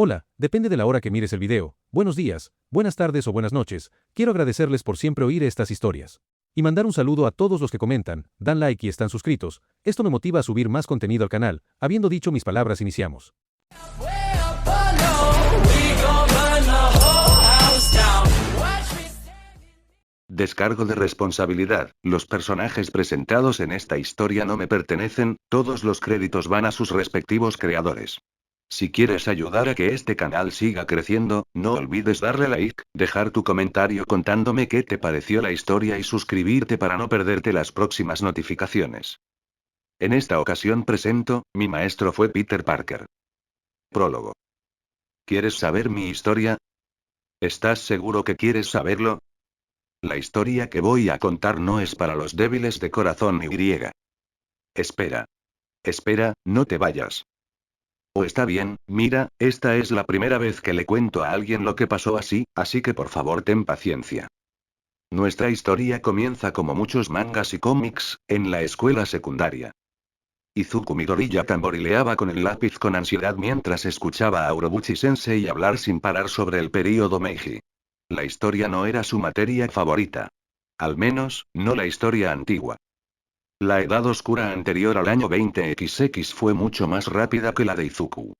Hola, depende de la hora que mires el video. Buenos días, buenas tardes o buenas noches. Quiero agradecerles por siempre oír estas historias. Y mandar un saludo a todos los que comentan, dan like y están suscritos. Esto me motiva a subir más contenido al canal. Habiendo dicho mis palabras, iniciamos. Descargo de responsabilidad. Los personajes presentados en esta historia no me pertenecen, todos los créditos van a sus respectivos creadores. Si quieres ayudar a que este canal siga creciendo, no olvides darle like, dejar tu comentario contándome qué te pareció la historia y suscribirte para no perderte las próximas notificaciones. En esta ocasión presento, mi maestro fue Peter Parker. Prólogo. ¿Quieres saber mi historia? ¿Estás seguro que quieres saberlo? La historia que voy a contar no es para los débiles de corazón y. Espera. Espera, no te vayas. Está bien, mira, esta es la primera vez que le cuento a alguien lo que pasó así que por favor ten paciencia. Nuestra historia comienza como muchos mangas y cómics, en la escuela secundaria. Izuku Midoriya tamborileaba con el lápiz con ansiedad mientras escuchaba a Urobuchi-sensei hablar sin parar sobre el período Meiji. La historia no era su materia favorita. Al menos, no la historia antigua. La edad oscura anterior al año 20XX fue mucho más rápida que la de Izuku.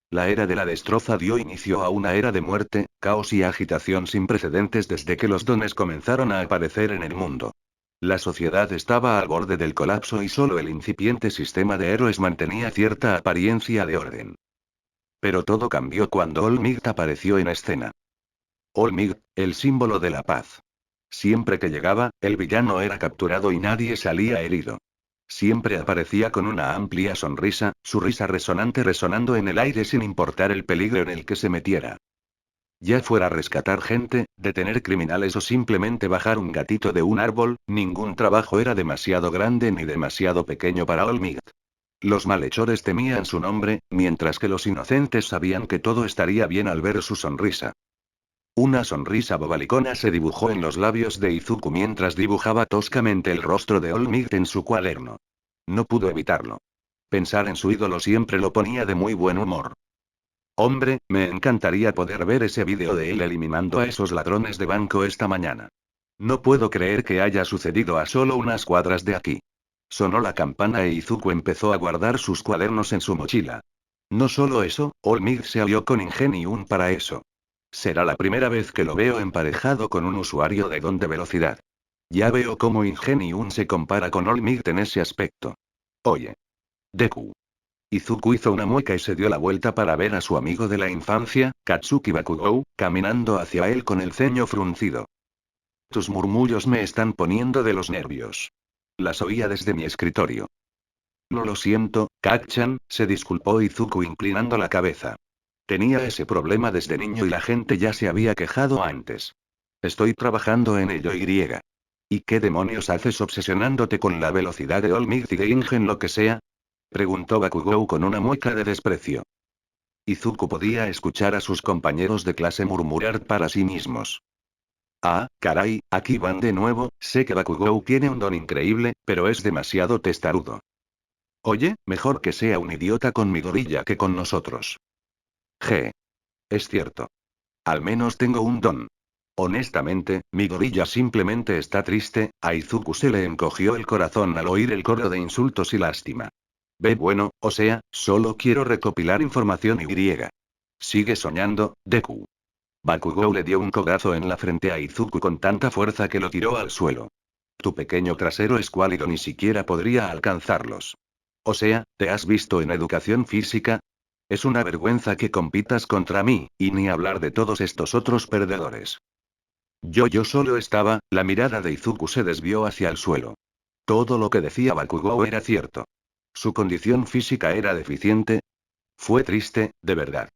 La era de la destroza dio inicio a una era de muerte, caos y agitación sin precedentes desde que los dones comenzaron a aparecer en el mundo. La sociedad estaba al borde del colapso y solo el incipiente sistema de héroes mantenía cierta apariencia de orden. Pero todo cambió cuando All Might apareció en escena. All Might, el símbolo de la paz. Siempre que llegaba, el villano era capturado y nadie salía herido. Siempre aparecía con una amplia sonrisa, su risa resonante resonando en el aire sin importar el peligro en el que se metiera. Ya fuera rescatar gente, detener criminales o simplemente bajar un gatito de un árbol, ningún trabajo era demasiado grande ni demasiado pequeño para All Might. Los malhechores temían su nombre, mientras que los inocentes sabían que todo estaría bien al ver su sonrisa. Una sonrisa bobalicona se dibujó en los labios de Izuku mientras dibujaba toscamente el rostro de All Might en su cuaderno. No pudo evitarlo. Pensar en su ídolo siempre lo ponía de muy buen humor. Hombre, me encantaría poder ver ese vídeo de él eliminando a esos ladrones de banco esta mañana. No puedo creer que haya sucedido a solo unas cuadras de aquí. Sonó la campana e Izuku empezó a guardar sus cuadernos en su mochila. No solo eso, All Might se alió con Ingenium para eso. Será la primera vez que lo veo emparejado con un usuario de don de velocidad. Ya veo cómo Ingenium se compara con All Might en ese aspecto. Oye. Deku. Izuku hizo una mueca y se dio la vuelta para ver a su amigo de la infancia, Katsuki Bakugou, caminando hacia él con el ceño fruncido. Tus murmullos me están poniendo de los nervios. Las oía desde mi escritorio. Lo siento, Kak-chan, se disculpó Izuku inclinando la cabeza. Tenía ese problema desde niño y la gente ya se había quejado antes. Estoy trabajando en ello y. ¿Y qué demonios haces obsesionándote con la velocidad de All Might y de Ingen lo que sea? Preguntó Bakugou con una mueca de desprecio. Izuku podía escuchar a sus compañeros de clase murmurar para sí mismos. Ah, caray, aquí van de nuevo, sé que Bakugou tiene un don increíble, pero es demasiado testarudo. Oye, mejor que sea un idiota con Midoriya que con nosotros. Es cierto. Al menos tengo un don. Honestamente, Midoriya simplemente está triste. A Izuku se le encogió el corazón al oír el coro de insultos y lástima. Bueno, o sea, solo quiero recopilar información y. Sigue soñando, Deku. Bakugou le dio un codazo en la frente a Izuku con tanta fuerza que lo tiró al suelo. Tu pequeño trasero escuálido ni siquiera podría alcanzarlos. O sea, ¿te has visto en educación física? Es una vergüenza que compitas contra mí, y ni hablar de todos estos otros perdedores. Yo solo estaba, la mirada de Izuku se desvió hacia el suelo. Todo lo que decía Bakugou era cierto. Su condición física era deficiente. Fue triste, de verdad.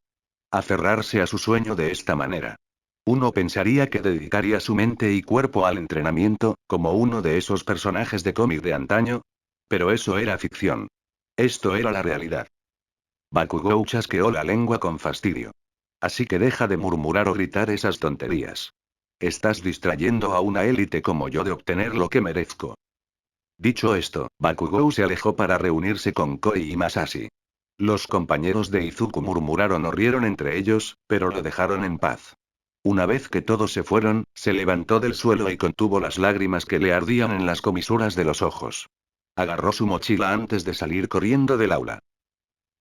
Aferrarse a su sueño de esta manera. Uno pensaría que dedicaría su mente y cuerpo al entrenamiento, como uno de esos personajes de cómic de antaño. Pero eso era ficción. Esto era la realidad. Bakugou chasqueó la lengua con fastidio. Así que deja de murmurar o gritar esas tonterías. Estás distrayendo a una élite como yo de obtener lo que merezco. Dicho esto, Bakugou se alejó para reunirse con Koi y Masashi. Los compañeros de Izuku murmuraron o rieron entre ellos, pero lo dejaron en paz. Una vez que todos se fueron, se levantó del suelo y contuvo las lágrimas que le ardían en las comisuras de los ojos. Agarró su mochila antes de salir corriendo del aula.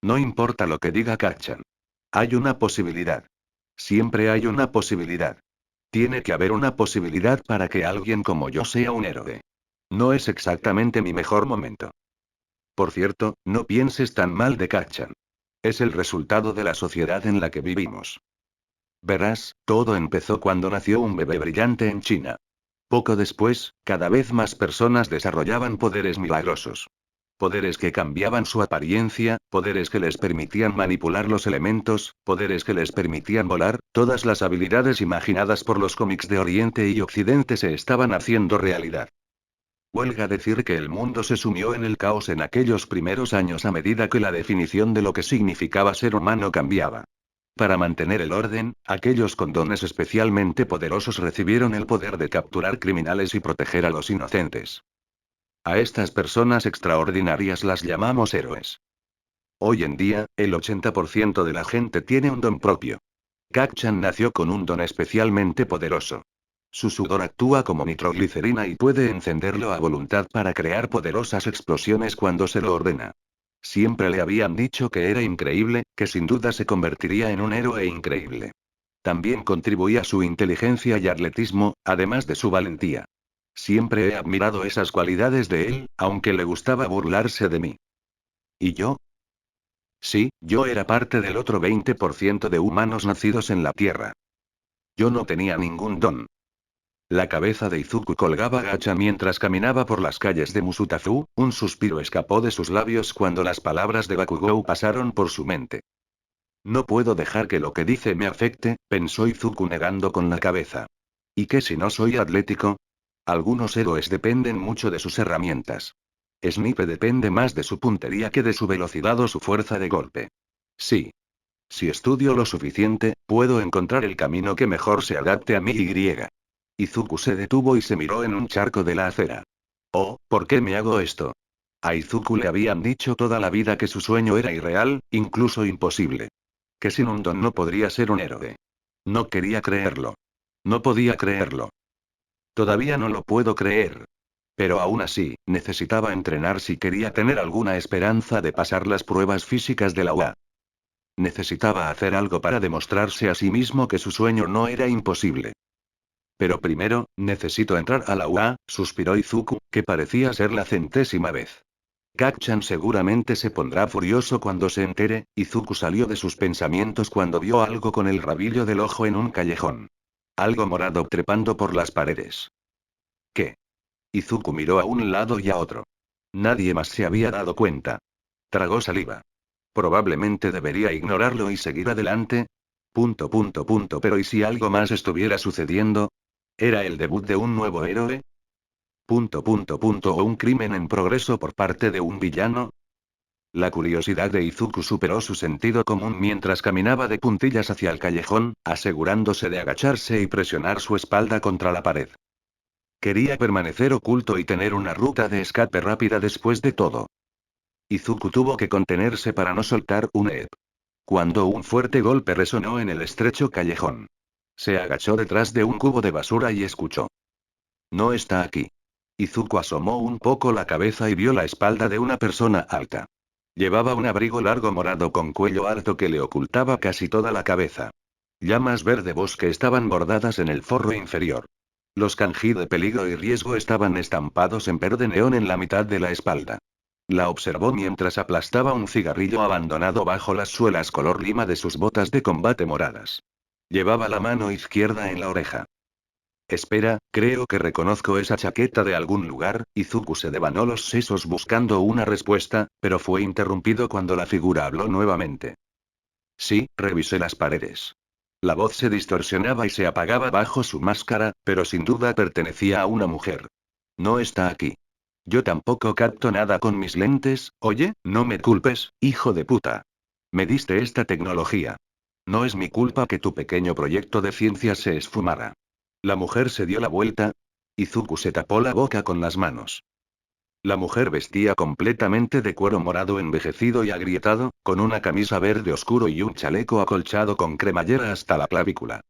No importa lo que diga Kacchan. Hay una posibilidad. Siempre hay una posibilidad. Tiene que haber una posibilidad para que alguien como yo sea un héroe. No es exactamente mi mejor momento. Por cierto, no pienses tan mal de Kacchan. Es el resultado de la sociedad en la que vivimos. Verás, todo empezó cuando nació un bebé brillante en China. Poco después, cada vez más personas desarrollaban poderes milagrosos. Poderes que cambiaban su apariencia, poderes que les permitían manipular los elementos, poderes que les permitían volar, todas las habilidades imaginadas por los cómics de Oriente y Occidente se estaban haciendo realidad. Huelga decir que el mundo se sumió en el caos en aquellos primeros años a medida que la definición de lo que significaba ser humano cambiaba. Para mantener el orden, aquellos con dones especialmente poderosos recibieron el poder de capturar criminales y proteger a los inocentes. A estas personas extraordinarias las llamamos héroes. Hoy en día, el 80% de la gente tiene un don propio. Kacchan nació con un don especialmente poderoso. Su sudor actúa como nitroglicerina y puede encenderlo a voluntad para crear poderosas explosiones cuando se lo ordena. Siempre le habían dicho que era increíble, que sin duda se convertiría en un héroe increíble. También contribuía su inteligencia y atletismo, además de su valentía. Siempre he admirado esas cualidades de él, aunque le gustaba burlarse de mí. ¿Y yo? Sí, yo era parte del otro 20% de humanos nacidos en la Tierra. Yo no tenía ningún don. La cabeza de Izuku colgaba gacha mientras caminaba por las calles de Musutazu, un suspiro escapó de sus labios cuando las palabras de Bakugou pasaron por su mente. No puedo dejar que lo que dice me afecte, pensó Izuku negando con la cabeza. ¿Y qué si no soy atlético? Algunos héroes dependen mucho de sus herramientas. Snipe depende más de su puntería que de su velocidad o su fuerza de golpe. Sí. Si estudio lo suficiente, puedo encontrar el camino que mejor se adapte a mí y. Izuku se detuvo y se miró en un charco de la acera. Oh, ¿por qué me hago esto? A Izuku le habían dicho toda la vida que su sueño era irreal, incluso imposible. Que sin un don no podría ser un héroe. No quería creerlo. No podía creerlo. Todavía no lo puedo creer. Pero aún así, necesitaba entrenar si quería tener alguna esperanza de pasar las pruebas físicas de la UA. Necesitaba hacer algo para demostrarse a sí mismo que su sueño no era imposible. Pero primero, necesito entrar a la UA, suspiró Izuku, que parecía ser la 100ª vez. Kacchan seguramente se pondrá furioso cuando se entere. Izuku salió de sus pensamientos cuando vio algo con el rabillo del ojo en un callejón. Algo morado trepando por las paredes. ¿Qué? Izuku miró a un lado y a otro. Nadie más se había dado cuenta. Tragó saliva. Probablemente debería ignorarlo y seguir adelante. Pero ¿y si algo más estuviera sucediendo? ¿Era el debut de un nuevo héroe? ¿O un crimen en progreso por parte de un villano? La curiosidad de Izuku superó su sentido común mientras caminaba de puntillas hacia el callejón, asegurándose de agacharse y presionar su espalda contra la pared. Quería permanecer oculto y tener una ruta de escape rápida después de todo. Izuku tuvo que contenerse para no soltar un ep. Cuando un fuerte golpe resonó en el estrecho callejón. Se agachó detrás de un cubo de basura y escuchó. No está aquí. Izuku asomó un poco la cabeza y vio la espalda de una persona alta. Llevaba un abrigo largo morado con cuello alto que le ocultaba casi toda la cabeza. Llamas verde bosque estaban bordadas en el forro inferior. Los kanji de peligro y riesgo estaban estampados en verde neón en la mitad de la espalda. La observó mientras aplastaba un cigarrillo abandonado bajo las suelas color lima de sus botas de combate moradas. Llevaba la mano izquierda en la oreja. Espera, creo que reconozco esa chaqueta de algún lugar. Izuku se devanó los sesos buscando una respuesta, pero fue interrumpido cuando la figura habló nuevamente. Sí, revisé las paredes. La voz se distorsionaba y se apagaba bajo su máscara, pero sin duda pertenecía a una mujer. No está aquí. Yo tampoco capto nada con mis lentes. Oye, no me culpes, hijo de puta. Me diste esta tecnología. No es mi culpa que tu pequeño proyecto de ciencia se esfumara. La mujer se dio la vuelta. Izuku se tapó la boca con las manos. La mujer vestía completamente de cuero morado envejecido y agrietado, con una camisa verde oscuro y un chaleco acolchado con cremallera hasta la clavícula.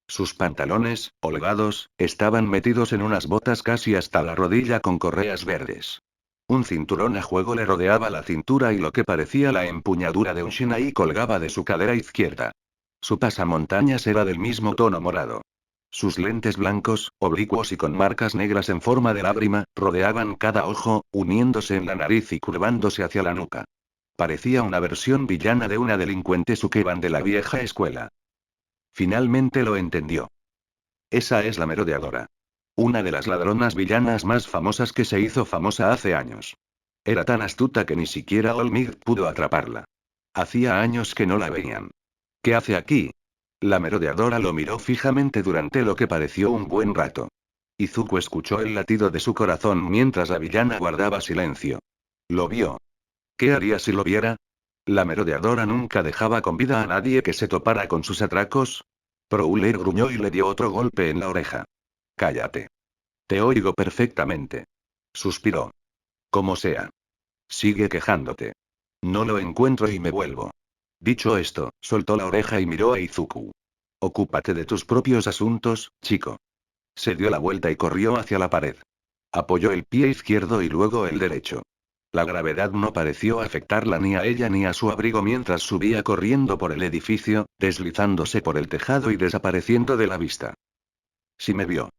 Sus pantalones, holgados, estaban metidos en unas botas casi hasta la rodilla con correas verdes. Un cinturón a juego le rodeaba la cintura y lo que parecía la empuñadura de un shinai colgaba de su cadera izquierda. Su pasamontañas era del mismo tono morado. Sus lentes blancos, oblicuos y con marcas negras en forma de lágrima, rodeaban cada ojo, uniéndose en la nariz y curvándose hacia la nuca. Parecía una versión villana de una delincuente sukeban de la vieja escuela. Finalmente lo entendió. Esa es la merodeadora. Una de las ladronas villanas más famosas que se hizo famosa hace años. Era tan astuta que ni siquiera Olmig pudo atraparla. Hacía años que no la veían. ¿Qué hace aquí? La merodeadora lo miró fijamente durante lo que pareció un buen rato. Izuku escuchó el latido de su corazón mientras la villana guardaba silencio. Lo vio. ¿Qué haría si lo viera? La merodeadora nunca dejaba con vida a nadie que se topara con sus atracos. Prowler gruñó y le dio otro golpe en la oreja. Cállate. Te oigo perfectamente. Suspiró. Como sea. Sigue quejándote. No lo encuentro y me vuelvo. Dicho esto, soltó la oreja y miró a Izuku. Ocúpate de tus propios asuntos, chico. Se dio la vuelta y corrió hacia la pared. Apoyó el pie izquierdo y luego el derecho. La gravedad no pareció afectarla ni a ella ni a su abrigo mientras subía corriendo por el edificio, deslizándose por el tejado y desapareciendo de la vista. Si me vio.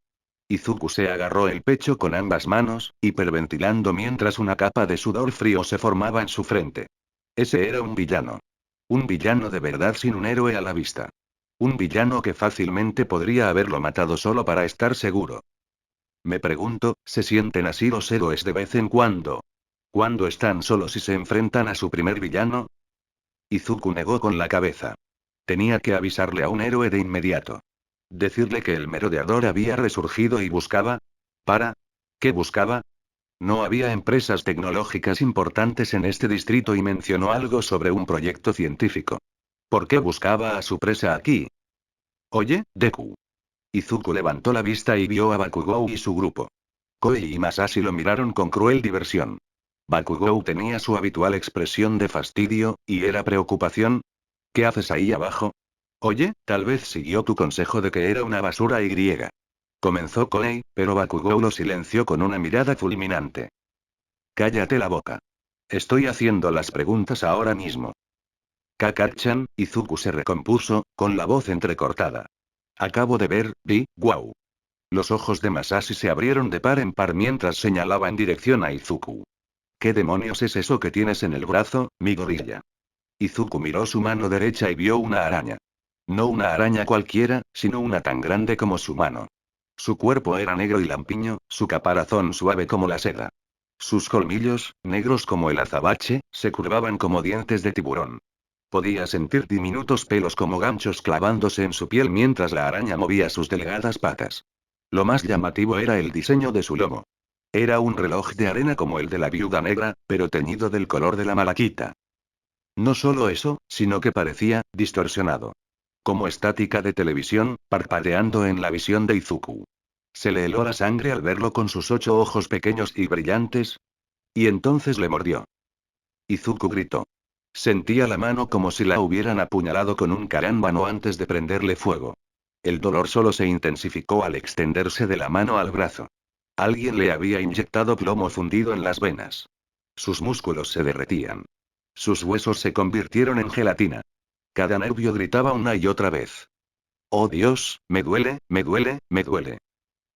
Izuku se agarró el pecho con ambas manos, hiperventilando mientras una capa de sudor frío se formaba en su frente. Ese era un villano. Un villano de verdad sin un héroe a la vista. Un villano que fácilmente podría haberlo matado solo para estar seguro. Me pregunto, ¿se sienten así los héroes de vez en cuando? ¿Cuándo están solos y se enfrentan a su primer villano? Izuku negó con la cabeza. Tenía que avisarle a un héroe de inmediato. Decirle que el merodeador había resurgido y buscaba. ¿Para? ¿Qué buscaba? No había empresas tecnológicas importantes en este distrito y mencionó algo sobre un proyecto científico. ¿Por qué buscaba a su presa aquí? Oye, Deku. Izuku levantó la vista y vio a Bakugou y su grupo. Koei y Masashi lo miraron con cruel diversión. Bakugou tenía su habitual expresión de fastidio, y era preocupación. ¿Qué haces ahí abajo? Oye, tal vez siguió tu consejo de que era una basura y griega. Comenzó Koei, pero Bakugou lo silenció con una mirada fulminante. Cállate la boca. Estoy haciendo las preguntas ahora mismo. Kakachan, Izuku se recompuso, con la voz entrecortada. Acabo de ver, guau. Los ojos de Masashi se abrieron de par en par mientras señalaba en dirección a Izuku. ¿Qué demonios es eso que tienes en el brazo, mi gorilla? Izuku miró su mano derecha y vio una araña. No una araña cualquiera, sino una tan grande como su mano. Su cuerpo era negro y lampiño, su caparazón suave como la seda. Sus colmillos, negros como el azabache, se curvaban como dientes de tiburón. Podía sentir diminutos pelos como ganchos clavándose en su piel mientras la araña movía sus delgadas patas. Lo más llamativo era el diseño de su lomo. Era un reloj de arena como el de la viuda negra, pero teñido del color de la malaquita. No solo eso, sino que parecía distorsionado. Como estática de televisión, parpadeando en la visión de Izuku. Se le heló la sangre al verlo con sus 8 ojos pequeños y brillantes. Y entonces le mordió. Izuku gritó. Sentía la mano como si la hubieran apuñalado con un carámbano antes de prenderle fuego. El dolor solo se intensificó al extenderse de la mano al brazo. Alguien le había inyectado plomo fundido en las venas. Sus músculos se derretían. Sus huesos se convirtieron en gelatina. Cada nervio gritaba una y otra vez. Oh Dios, me duele, me duele, me duele.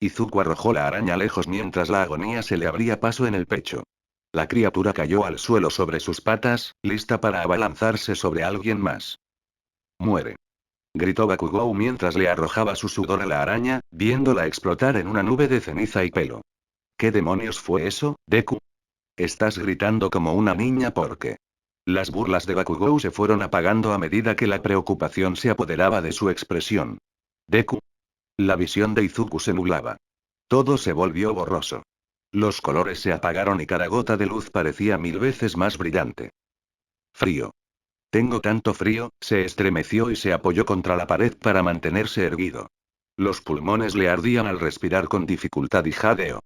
Izuku arrojó la araña lejos mientras la agonía se le abría paso en el pecho. La criatura cayó al suelo sobre sus patas, lista para abalanzarse sobre alguien más. Muere. Gritó Bakugou mientras le arrojaba su sudor a la araña, viéndola explotar en una nube de ceniza y pelo. ¿Qué demonios fue eso, Deku? Estás gritando como una niña porque... Las burlas de Bakugou se fueron apagando a medida que la preocupación se apoderaba de su expresión. Deku. La visión de Izuku se nublaba. Todo se volvió borroso. Los colores se apagaron y cada gota de luz parecía 1000 veces más brillante. Frío. Tengo tanto frío, se estremeció y se apoyó contra la pared para mantenerse erguido. Los pulmones le ardían al respirar con dificultad y jadeo.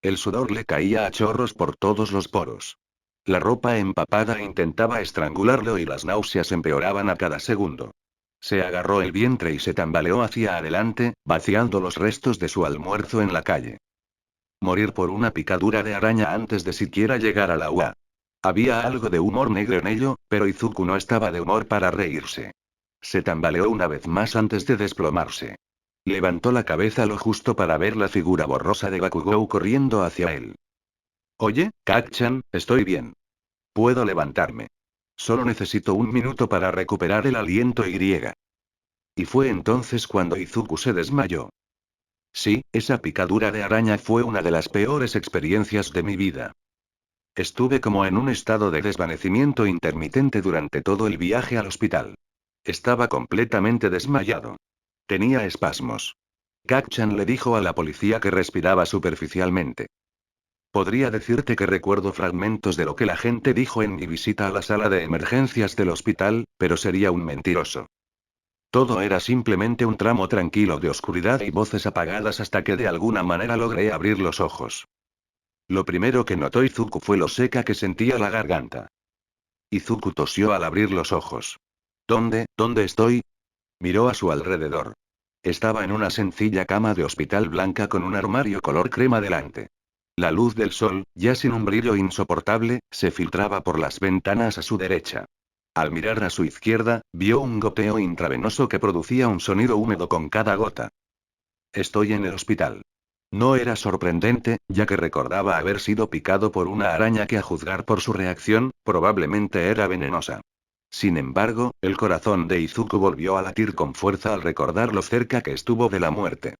El sudor le caía a chorros por todos los poros. La ropa empapada intentaba estrangularlo y las náuseas empeoraban a cada segundo. Se agarró el vientre y se tambaleó hacia adelante, vaciando los restos de su almuerzo en la calle. Morir por una picadura de araña antes de siquiera llegar a la UA. Había algo de humor negro en ello, pero Izuku no estaba de humor para reírse. Se tambaleó una vez más antes de desplomarse. Levantó la cabeza lo justo para ver la figura borrosa de Bakugou corriendo hacia él. Oye, Kacchan, estoy bien. Puedo levantarme. Solo necesito un minuto para recuperar el aliento Y fue entonces cuando Izuku se desmayó. Sí, esa picadura de araña fue una de las peores experiencias de mi vida. Estuve como en un estado de desvanecimiento intermitente durante todo el viaje al hospital. Estaba completamente desmayado. Tenía espasmos. Kacchan le dijo a la policía que respiraba superficialmente. Podría decirte que recuerdo fragmentos de lo que la gente dijo en mi visita a la sala de emergencias del hospital, pero sería un mentiroso. Todo era simplemente un tramo tranquilo de oscuridad y voces apagadas hasta que de alguna manera logré abrir los ojos. Lo primero que notó Izuku fue lo seca que sentía la garganta. Izuku tosió al abrir los ojos. ¿Dónde estoy? Miró a su alrededor. Estaba en una sencilla cama de hospital blanca con un armario color crema delante. La luz del sol, ya sin un brillo insoportable, se filtraba por las ventanas a su derecha. Al mirar a su izquierda, vio un goteo intravenoso que producía un sonido húmedo con cada gota. Estoy en el hospital. No era sorprendente, ya que recordaba haber sido picado por una araña que a juzgar por su reacción, probablemente era venenosa. Sin embargo, el corazón de Izuku volvió a latir con fuerza al recordar lo cerca que estuvo de la muerte.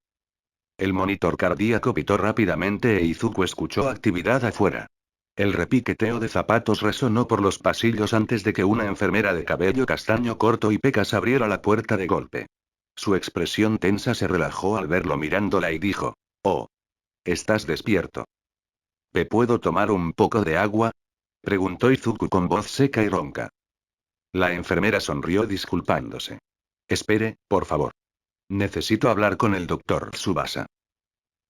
El monitor cardíaco pitó rápidamente e Izuku escuchó actividad afuera. El repiqueteo de zapatos resonó por los pasillos antes de que una enfermera de cabello castaño corto y pecas abriera la puerta de golpe. Su expresión tensa se relajó al verlo mirándola y dijo: «Oh. Estás despierto. ¿Te puedo tomar un poco de agua?», preguntó Izuku con voz seca y ronca. La enfermera sonrió disculpándose. «Espere, por favor. Necesito hablar con el doctor Tsubasa».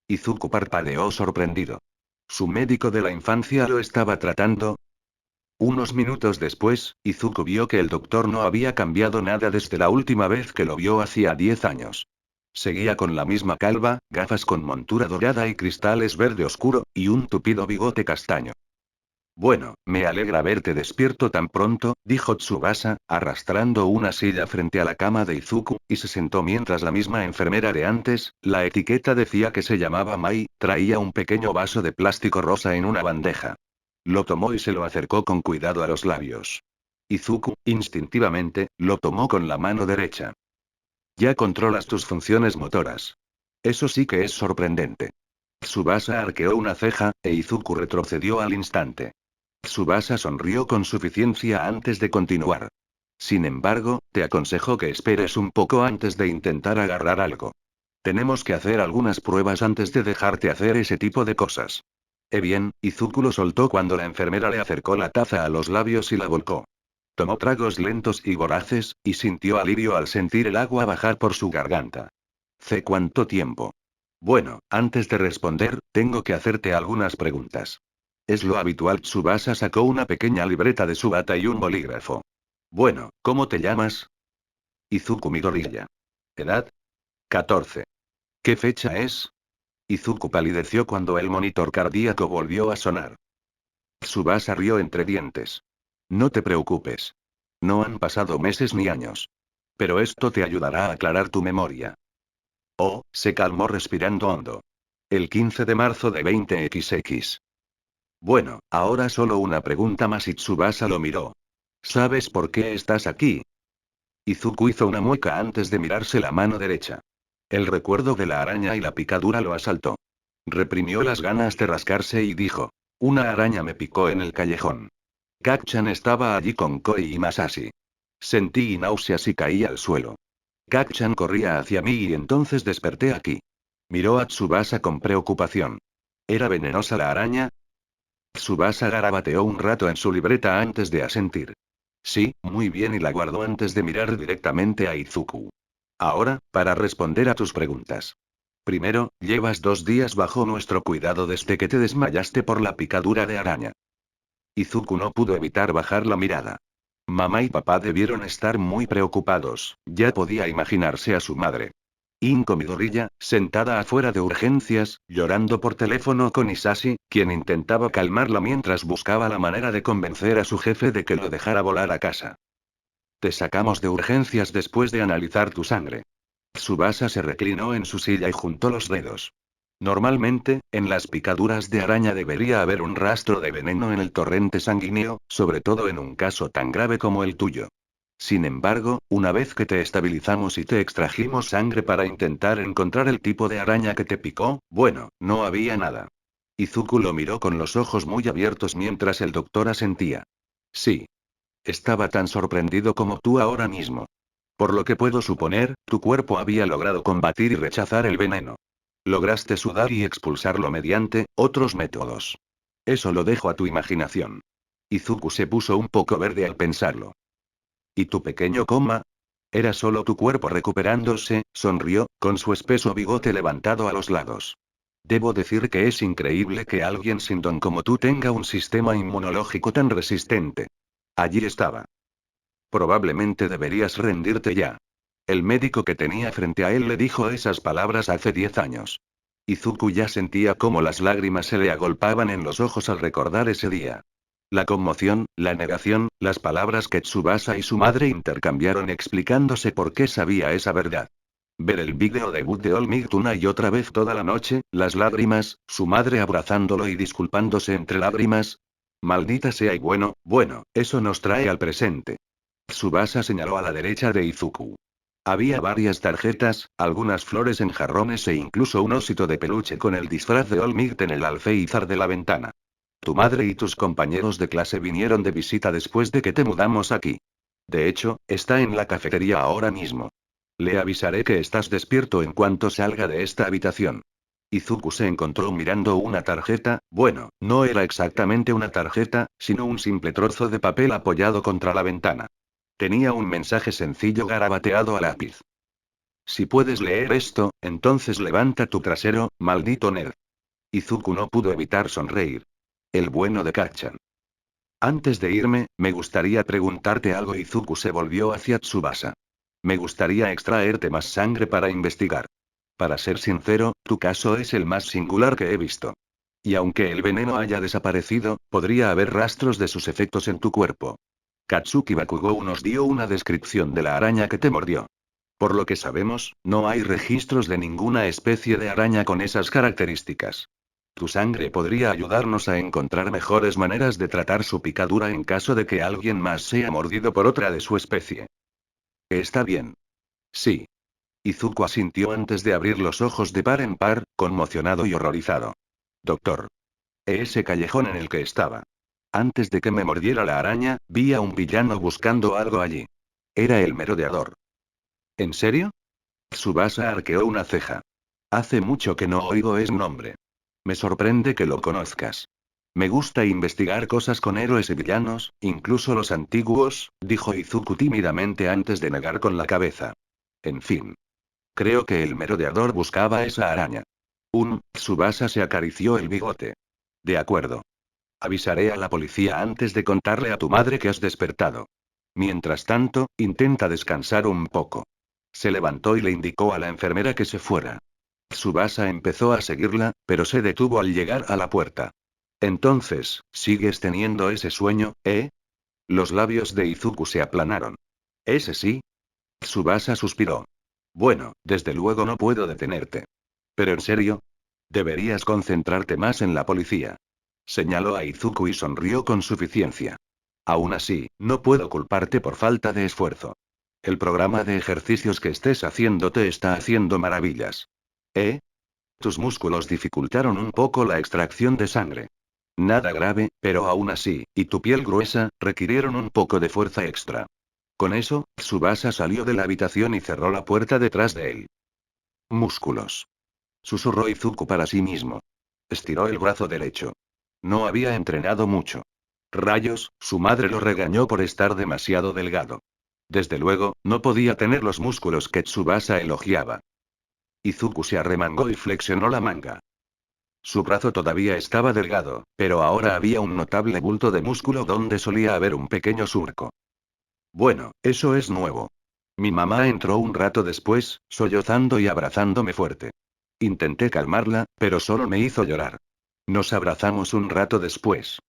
Izuku parpadeó sorprendido. ¿Su médico de la infancia lo estaba tratando? Unos minutos después, Izuku vio que el doctor no había cambiado nada desde la última vez que lo vio hacía 10 años. Seguía con la misma calva, gafas con montura dorada y cristales verde oscuro, y un tupido bigote castaño. «Bueno, me alegra verte despierto tan pronto», dijo Tsubasa, arrastrando una silla frente a la cama de Izuku, y se sentó mientras la misma enfermera de antes, la etiqueta decía que se llamaba Mai, traía un pequeño vaso de plástico rosa en una bandeja. Lo tomó y se lo acercó con cuidado a los labios. Izuku, instintivamente, lo tomó con la mano derecha. «Ya controlas tus funciones motoras. Eso sí que es sorprendente». Tsubasa arqueó una ceja, e Izuku retrocedió al instante. Tsubasa sonrió con suficiencia antes de continuar. «Sin embargo, te aconsejo que esperes un poco antes de intentar agarrar algo. Tenemos que hacer algunas pruebas antes de dejarte hacer ese tipo de cosas». Bien, Izuku lo soltó cuando la enfermera le acercó la taza a los labios y la volcó. Tomó tragos lentos y voraces, y sintió alivio al sentir el agua bajar por su garganta. «¿Hace cuánto tiempo?». «Bueno, antes de responder, tengo que hacerte algunas preguntas». «Es lo habitual». Tsubasa sacó una pequeña libreta de su bata y un bolígrafo. «Bueno, ¿cómo te llamas?». Izuku Midoriya. «¿Edad?». 14. «¿Qué fecha es?». Izuku palideció cuando el monitor cardíaco volvió a sonar. Tsubasa rió entre dientes. «No te preocupes. No han pasado meses ni años. Pero esto te ayudará a aclarar tu memoria». Oh, se calmó respirando hondo. «El 15 de marzo de 20XX. Bueno, ahora solo una pregunta más». Y Tsubasa lo miró. «¿Sabes por qué estás aquí?». Izuku hizo una mueca antes de mirarse la mano derecha. El recuerdo de la araña y la picadura lo asaltó. Reprimió las ganas de rascarse y dijo: «Una araña me picó en el callejón. Kacchan estaba allí con Koi y Masashi. Sentí náuseas y caí al suelo. Kacchan corría hacia mí y entonces desperté aquí». Miró a Tsubasa con preocupación. ¿Era venenosa la araña? Tsubasa garabateó un rato en su libreta antes de asentir. «Sí, muy bien», y la guardó antes de mirar directamente a Izuku. «Ahora, para responder a tus preguntas. Primero, llevas 2 días bajo nuestro cuidado desde que te desmayaste por la picadura de araña. Izuku no pudo evitar bajar la mirada. Mamá y papá debieron estar muy preocupados, ya podía imaginarse a su madre. Inko Midoriya, sentada afuera de urgencias, llorando por teléfono con Isashi, quien intentaba calmarla mientras buscaba la manera de convencer a su jefe de que lo dejara volar a casa. Te sacamos de urgencias después de analizar tu sangre. Tsubasa se reclinó en su silla y juntó los dedos. Normalmente, en las picaduras de araña debería haber un rastro de veneno en el torrente sanguíneo, sobre todo en un caso tan grave como el tuyo. Sin embargo, una vez que te estabilizamos y te extrajimos sangre para intentar encontrar el tipo de araña que te picó, bueno, no había nada. Izuku lo miró con los ojos muy abiertos mientras el doctor asentía. Sí. Estaba tan sorprendido como tú ahora mismo. Por lo que puedo suponer, tu cuerpo había logrado combatir y rechazar el veneno. Lograste sudar y expulsarlo mediante otros métodos. Eso lo dejo a tu imaginación. Izuku se puso un poco verde al pensarlo. ¿Y tu pequeño coma? Era solo tu cuerpo recuperándose, sonrió, con su espeso bigote levantado a los lados. Debo decir que es increíble que alguien sin don como tú tenga un sistema inmunológico tan resistente. Allí estaba. Probablemente deberías rendirte ya. El médico que tenía frente a él le dijo esas palabras hace 10 años. Izuku ya sentía cómo las lágrimas se le agolpaban en los ojos al recordar ese día. La conmoción, la negación, las palabras que Tsubasa y su madre intercambiaron explicándose por qué sabía esa verdad. Ver el vídeo debut de All Might una y otra vez toda la noche, las lágrimas, su madre abrazándolo y disculpándose entre lágrimas. Maldita sea y bueno, eso nos trae al presente. Tsubasa señaló a la derecha de Izuku. Había varias tarjetas, algunas flores en jarrones e incluso un osito de peluche con el disfraz de All Might en el alféizar de la ventana. Tu madre y tus compañeros de clase vinieron de visita después de que te mudamos aquí. De hecho, está en la cafetería ahora mismo. Le avisaré que estás despierto en cuanto salga de esta habitación. Izuku se encontró mirando una tarjeta, bueno, no era exactamente una tarjeta, sino un simple trozo de papel apoyado contra la ventana. Tenía un mensaje sencillo garabateado a lápiz. Si puedes leer esto, entonces levanta tu trasero, maldito nerd. Izuku no pudo evitar sonreír. El bueno de Kachan. Antes de irme, me gustaría preguntarte algo. Izuku se volvió hacia Tsubasa. Me gustaría extraerte más sangre para investigar. Para ser sincero, tu caso es el más singular que he visto. Y aunque el veneno haya desaparecido, podría haber rastros de sus efectos en tu cuerpo. Katsuki Bakugou nos dio una descripción de la araña que te mordió. Por lo que sabemos, no hay registros de ninguna especie de araña con esas características. Tu sangre podría ayudarnos a encontrar mejores maneras de tratar su picadura en caso de que alguien más sea mordido por otra de su especie. Está bien. Sí. Izuku asintió antes de abrir los ojos de par en par, conmocionado y horrorizado. Doctor. Ese callejón en el que estaba. Antes de que me mordiera la araña, vi a un villano buscando algo allí. Era el merodeador. ¿En serio? Tsubasa arqueó una ceja. Hace mucho que no oigo ese nombre. Me sorprende que lo conozcas. Me gusta investigar cosas con héroes y villanos, incluso los antiguos, dijo Izuku tímidamente antes de negar con la cabeza. En fin. Creo que el merodeador buscaba esa araña. Tsubasa se acarició el bigote. De acuerdo. Avisaré a la policía antes de contarle a tu madre que has despertado. Mientras tanto, intenta descansar un poco. Se levantó y le indicó a la enfermera que se fuera. Tsubasa empezó a seguirla, pero se detuvo al llegar a la puerta. Entonces, ¿sigues teniendo ese sueño, eh? Los labios de Izuku se aplanaron. ¿Ese sí? Tsubasa suspiró. Bueno, desde luego no puedo detenerte. Pero en serio, deberías concentrarte más en la policía. Señaló a Izuku y sonrió con suficiencia. Aún así, no puedo culparte por falta de esfuerzo. El programa de ejercicios que estés haciendo te está haciendo maravillas. ¿Eh? Tus músculos dificultaron un poco la extracción de sangre. Nada grave, pero aún así, y tu piel gruesa, requirieron un poco de fuerza extra. Con eso, Tsubasa salió de la habitación y cerró la puerta detrás de él. Músculos. Susurró Izuku para sí mismo. Estiró el brazo derecho. No había entrenado mucho. Rayos, su madre lo regañó por estar demasiado delgado. Desde luego, no podía tener los músculos que Tsubasa elogiaba. Izuku se arremangó y flexionó la manga. Su brazo todavía estaba delgado, pero ahora había un notable bulto de músculo donde solía haber un pequeño surco. Bueno, eso es nuevo. Mi mamá entró un rato después, sollozando y abrazándome fuerte. Intenté calmarla, pero solo me hizo llorar. Nos abrazamos un rato después.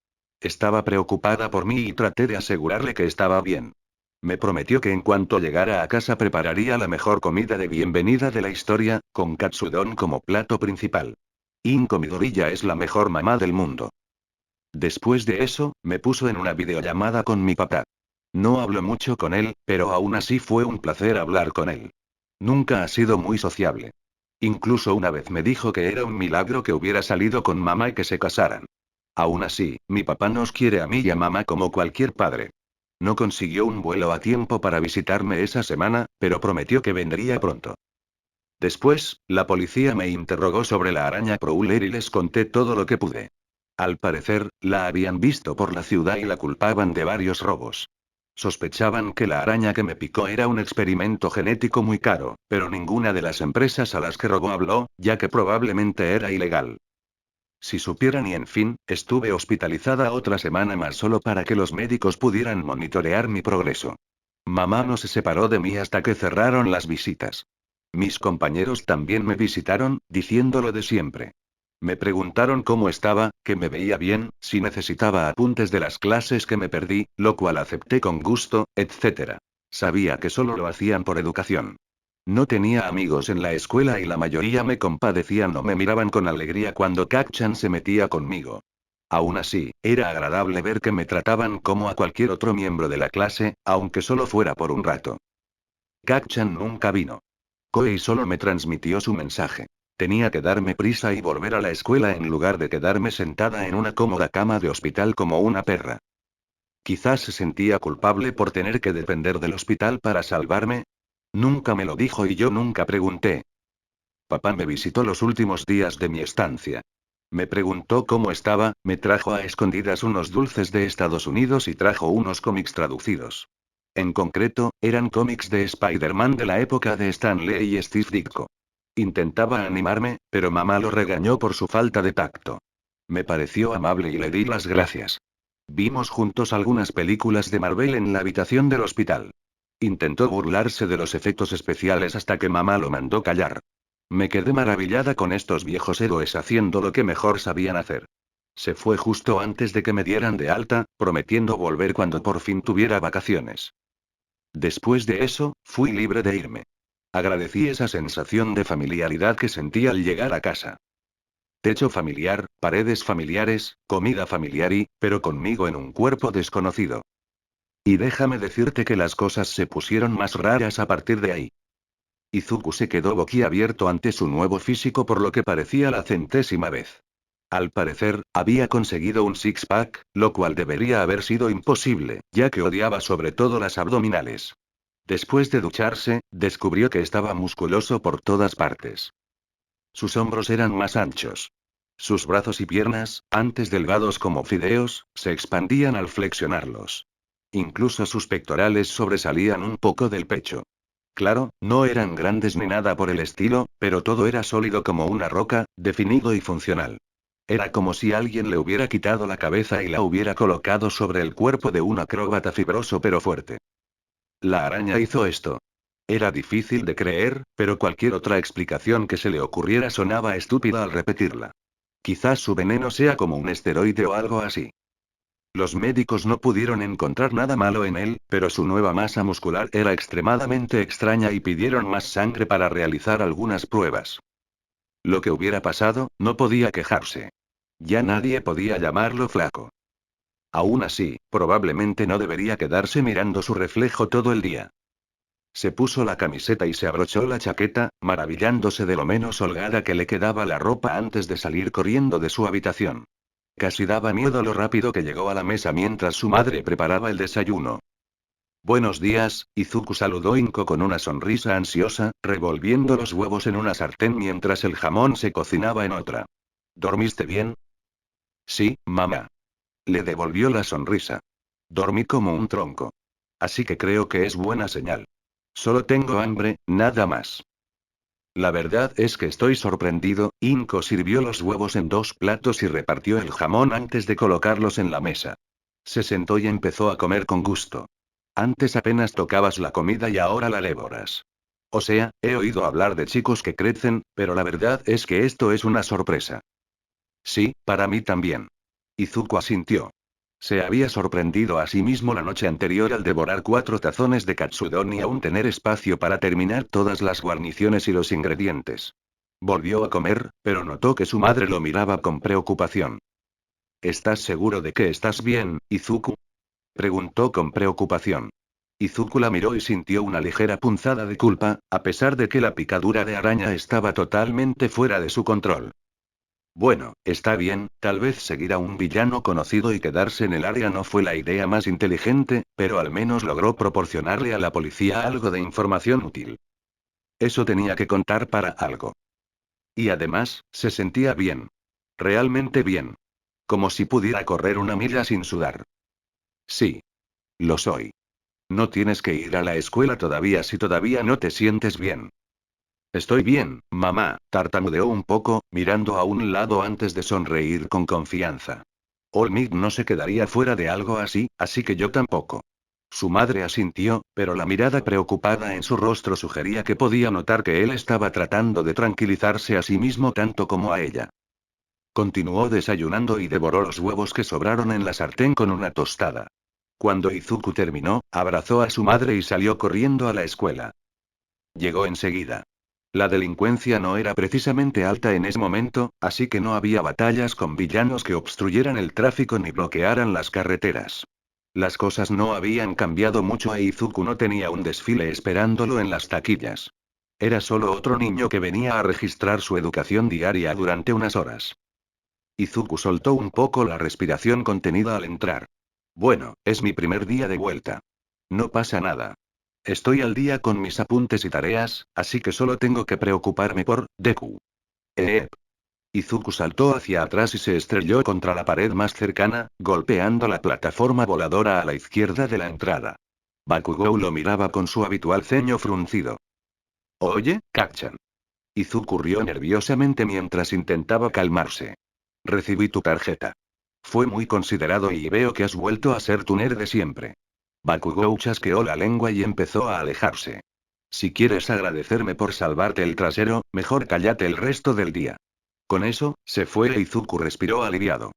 Estaba preocupada por mí y traté de asegurarle que estaba bien. Me prometió que en cuanto llegara a casa prepararía la mejor comida de bienvenida de la historia, con katsudon como plato principal. Inko Midoriya es la mejor mamá del mundo. Después de eso, me puso en una videollamada con mi papá. No hablo mucho con él, pero aún así fue un placer hablar con él. Nunca ha sido muy sociable. Incluso una vez me dijo que era un milagro que hubiera salido con mamá y que se casaran. Aún así, mi papá nos quiere a mí y a mamá como cualquier padre. No consiguió un vuelo a tiempo para visitarme esa semana, pero prometió que vendría pronto. Después, la policía me interrogó sobre la araña Prowler y les conté todo lo que pude. Al parecer, la habían visto por la ciudad y la culpaban de varios robos. Sospechaban que la araña que me picó era un experimento genético muy caro, pero ninguna de las empresas a las que robó habló, ya que probablemente era ilegal. Si supieran y en fin, estuve hospitalizada otra semana más solo para que los médicos pudieran monitorear mi progreso. Mamá no se separó de mí hasta que cerraron las visitas. Mis compañeros también me visitaron, diciendo lo de siempre. Me preguntaron cómo estaba, que me veía bien, si necesitaba apuntes de las clases que me perdí, lo cual acepté con gusto, etc. Sabía que solo lo hacían por educación. No tenía amigos en la escuela y la mayoría me compadecían o me miraban con alegría cuando Kak-chan se metía conmigo. Aún así, era agradable ver que me trataban como a cualquier otro miembro de la clase, aunque solo fuera por un rato. Kak-chan nunca vino. Koei solo me transmitió su mensaje. Tenía que darme prisa y volver a la escuela en lugar de quedarme sentada en una cómoda cama de hospital como una perra. Quizás se sentía culpable por tener que depender del hospital para salvarme. Nunca me lo dijo y yo nunca pregunté. Papá me visitó los últimos días de mi estancia. Me preguntó cómo estaba, me trajo a escondidas unos dulces de Estados Unidos y trajo unos cómics traducidos. En concreto, eran cómics de Spider-Man de la época de Stan Lee y Steve Ditko. Intentaba animarme, pero mamá lo regañó por su falta de tacto. Me pareció amable y le di las gracias. Vimos juntos algunas películas de Marvel en la habitación del hospital. Intentó burlarse de los efectos especiales hasta que mamá lo mandó callar. Me quedé maravillada con estos viejos héroes haciendo lo que mejor sabían hacer. Se fue justo antes de que me dieran de alta, prometiendo volver cuando por fin tuviera vacaciones. Después de eso, fui libre de irme. Agradecí esa sensación de familiaridad que sentí al llegar a casa. Techo familiar, paredes familiares, comida familiar y, pero conmigo en un cuerpo desconocido. Y déjame decirte que las cosas se pusieron más raras a partir de ahí. Izuku se quedó boquiabierto ante su nuevo físico por lo que parecía la centésima vez. Al parecer, había conseguido un six-pack, lo cual debería haber sido imposible, ya que odiaba sobre todo las abdominales. Después de ducharse, descubrió que estaba musculoso por todas partes. Sus hombros eran más anchos. Sus brazos y piernas, antes delgados como fideos, se expandían al flexionarlos. Incluso sus pectorales sobresalían un poco del pecho. Claro, no eran grandes ni nada por el estilo, pero todo era sólido como una roca, definido y funcional. Era como si alguien le hubiera quitado la cabeza y la hubiera colocado sobre el cuerpo de un acróbata fibroso pero fuerte. La araña hizo esto. Era difícil de creer, pero cualquier otra explicación que se le ocurriera sonaba estúpida al repetirla. Quizás su veneno sea como un esteroide o algo así. Los médicos no pudieron encontrar nada malo en él, pero su nueva masa muscular era extremadamente extraña y pidieron más sangre para realizar algunas pruebas. Lo que hubiera pasado, no podía quejarse. Ya nadie podía llamarlo flaco. Aún así, probablemente no debería quedarse mirando su reflejo todo el día. Se puso la camiseta y se abrochó la chaqueta, maravillándose de lo menos holgada que le quedaba la ropa antes de salir corriendo de su habitación. Casi daba miedo lo rápido que llegó a la mesa mientras su madre preparaba el desayuno. Buenos días, Izuku saludó Inko con una sonrisa ansiosa, revolviendo los huevos en una sartén mientras el jamón se cocinaba en otra. ¿Dormiste bien? Sí, mamá. Le devolvió la sonrisa. Dormí como un tronco. Así que creo que es buena señal. Solo tengo hambre, nada más. La verdad es que estoy sorprendido. Inko sirvió los huevos en 2 platos y repartió el jamón antes de colocarlos en la mesa. Se sentó y empezó a comer con gusto. Antes apenas tocabas la comida y ahora la devoras. O sea, he oído hablar de chicos que crecen, pero la verdad es que esto es una sorpresa. Sí, para mí también. Izuku asintió. Se había sorprendido a sí mismo la noche anterior al devorar 4 tazones de katsudon y aún tener espacio para terminar todas las guarniciones y los ingredientes. Volvió a comer, pero notó que su madre lo miraba con preocupación. ¿Estás seguro de que estás bien, Izuku? Preguntó con preocupación. Izuku la miró y sintió una ligera punzada de culpa, a pesar de que la picadura de araña estaba totalmente fuera de su control. Bueno, está bien, tal vez seguir a un villano conocido y quedarse en el área no fue la idea más inteligente, pero al menos logró proporcionarle a la policía algo de información útil. Eso tenía que contar para algo. Y además, se sentía bien. Realmente bien. Como si pudiera correr 1 milla sin sudar. Sí. Lo soy. No tienes que ir a la escuela todavía si todavía no te sientes bien. Estoy bien, mamá, tartamudeó un poco, mirando a un lado antes de sonreír con confianza. Olmig no se quedaría fuera de algo así, así que yo tampoco. Su madre asintió, pero la mirada preocupada en su rostro sugería que podía notar que él estaba tratando de tranquilizarse a sí mismo tanto como a ella. Continuó desayunando y devoró los huevos que sobraron en la sartén con una tostada. Cuando Izuku terminó, abrazó a su madre y salió corriendo a la escuela. Llegó enseguida. La delincuencia no era precisamente alta en ese momento, así que no había batallas con villanos que obstruyeran el tráfico ni bloquearan las carreteras. Las cosas no habían cambiado mucho e Izuku no tenía un desfile esperándolo en las taquillas. Era solo otro niño que venía a registrar su educación diaria durante unas horas. Izuku soltó un poco la respiración contenida al entrar. Bueno, es mi primer día de vuelta. No pasa nada. Estoy al día con mis apuntes y tareas, así que solo tengo que preocuparme por Deku. ¡Eep! Izuku saltó hacia atrás y se estrelló contra la pared más cercana, golpeando la plataforma voladora a la izquierda de la entrada. Bakugou lo miraba con su habitual ceño fruncido. Oye, Kacchan. Izuku rió nerviosamente mientras intentaba calmarse. Recibí tu tarjeta. Fue muy considerado y veo que has vuelto a ser tu nerd de siempre. Bakugou chasqueó la lengua y empezó a alejarse. Si quieres agradecerme por salvarte el trasero, mejor cállate el resto del día. Con eso, se fue e Izuku respiró aliviado.